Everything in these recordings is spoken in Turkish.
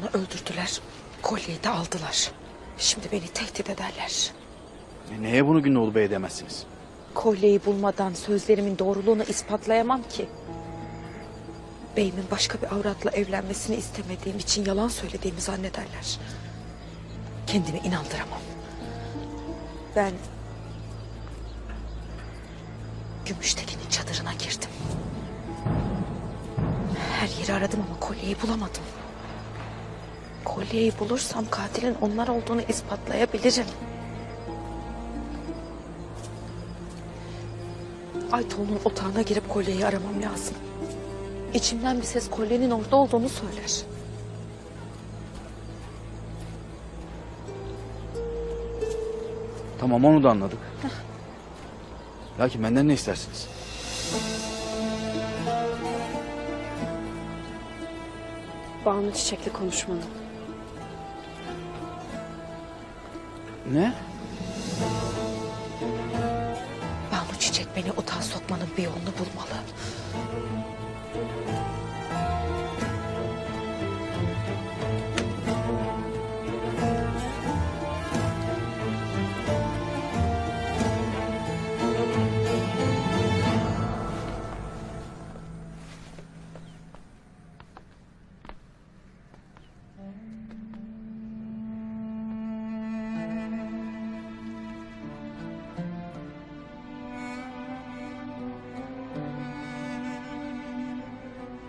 Onu öldürdüler. Kolyeyi de aldılar. Şimdi beni tehdit ederler. Neye bunu Gündoğdu Bey edemezsiniz? Kolyeyi bulmadan sözlerimin doğruluğunu ispatlayamam ki. Beyimin başka bir avratla evlenmesini istemediğim için yalan söylediğimi zannederler. Kendimi inandıramam. Ben Gümüştekin'in çadırına girdim. Her yeri aradım ama kolyeyi bulamadım. Kolyeyi bulursam katilin onlar olduğunu ispatlayabilirim. Aytoğlu'nun otağına girip kolyeyi aramam lazım. İçimden bir ses kolyenin orada olduğunu söyler. Tamam, onu da anladık. Lakin benden ne istersiniz? Banu Çiçek'le konuşmanı. Ne? Banu Çiçek beni otağa sokmanın bir yolunu bulmalı.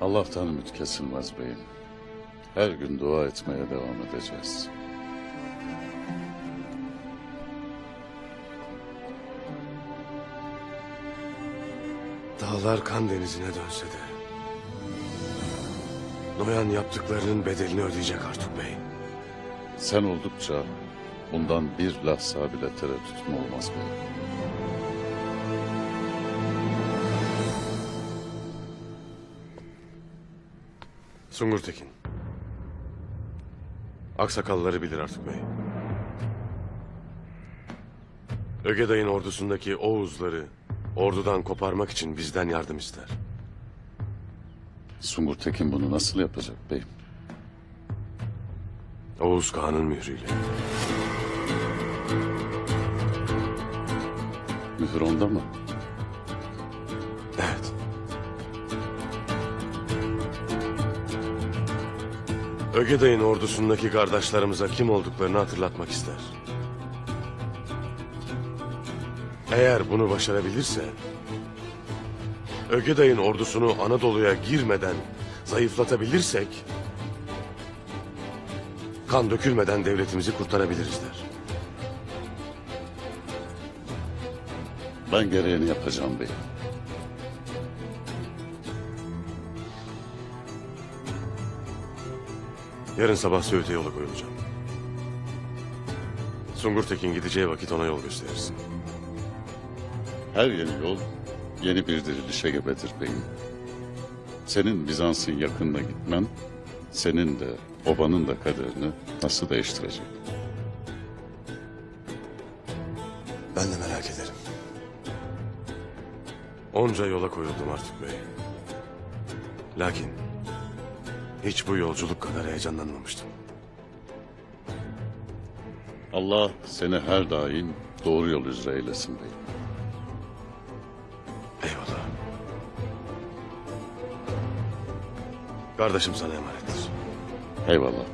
Allah'tan ümit kesilmez beyim. Her gün dua etmeye devam edeceğiz. Dağlar kan denizine dönse de Noyan yaptıklarının bedelini ödeyecek Artuk Bey. Sen oldukça bundan bir lahza bile tereddütüm olmaz beyim. Sungur Tekin. Aksakalları bilir Artuk Bey. Ögeday'ın ordusundaki Oğuzları ordudan koparmak için bizden yardım ister. Sungur Tekin bunu nasıl yapacak beyim? Oğuz Kağan'ın mührüyle. Mühür onda mı? Evet. Ögeday'ın ordusundaki kardeşlerimize kim olduklarını hatırlatmak ister. Eğer bunu başarabilirse Ögeday'ın ordusunu Anadolu'ya girmeden zayıflatabilirsek kan dökülmeden devletimizi kurtarabiliriz der. Ben gereğini yapacağım beyim. Yarın sabah Söğüt'e yola koyulacağım. Sungur Tekin gideceği vakit ona yol gösterirsin. Her yeni yol yeni bir dirilişe gebedir beyim. Senin Bizans'ın yakınına gitmen, senin de obanın da kaderini nasıl değiştirecek? Ben de merak ederim. Onca yola koyuldum Artuk Bey. Lakin hiç bu yolculuk kadar heyecanlanmamıştım. Allah seni her daim doğru yol üzere eylesin beyim. Eyvallah. Kardeşim sana emanettir. Eyvallah.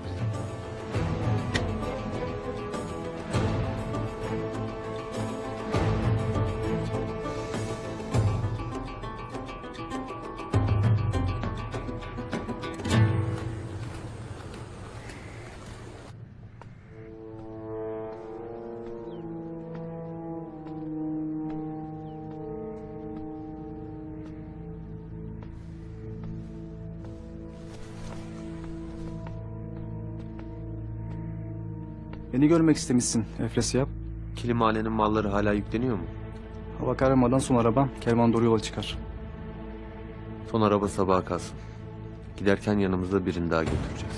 Beni görmek istemişsin Efresiyap. Kilimhane'nin malları hala yükleniyor mu? Hava kararmadan son araba kervan doğru yola çıkar. Son araba sabaha kalsın. Giderken yanımızda birini daha götüreceğiz.